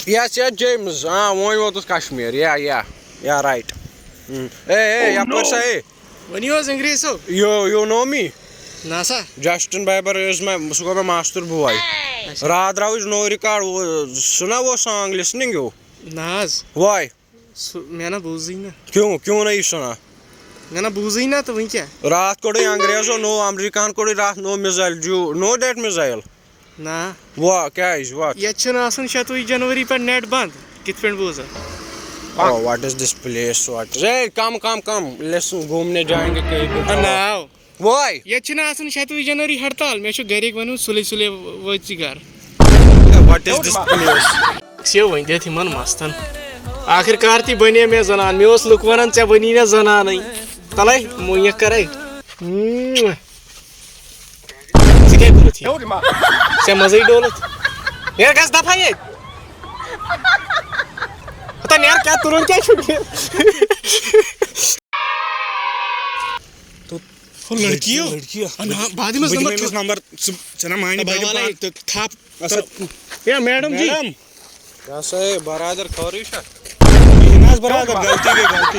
Yes, James. One was Kashmir. Yeah, right. Hey, hey. When you was English, so You know me? NASA. Justin Bieber is my master boy. Radha is no record. Suna वो song listening you. Nas. Why? मैं ना बूझी ना. क्यों नहीं सुना? मैं ना बूझी ना तो वही क्या? रात को डे अंग्रेजों नो अमेरिकन को डे रात नो मिसाइल जो नो that missile. ना. What? क्या is what? ये अच्छा ना आसन 7 जनवरी पर नेट बंद. कितने बूझा? Oh, what is this place? What? Hey, come. Listen, घूमने जाएंगे कहीं पे. Now. Why? ये अच्छा ना आसन 7 जनवरी हड़ताल. मैं शो घरे बनूँ सुले वो चिगार. What is this place? Save वहीं दे थी मन मस्तन. आखिरकार थी बनिए मैं ज़नान. मैं उस लुकवारन चा बनी ना ज़नान नहीं. तले मुझे करे. सिक्के करो थी. से मज़े ही डोलत. यार कैसे दफा ये? पता नहीं यार क्या तुरंत क्या छूट गया. तो लड़कियों. बाद में नंबर चना मायने बाई थाप. या मैडम जी. कैसे बरादर खौरीश है? बरादर गलती के गलती.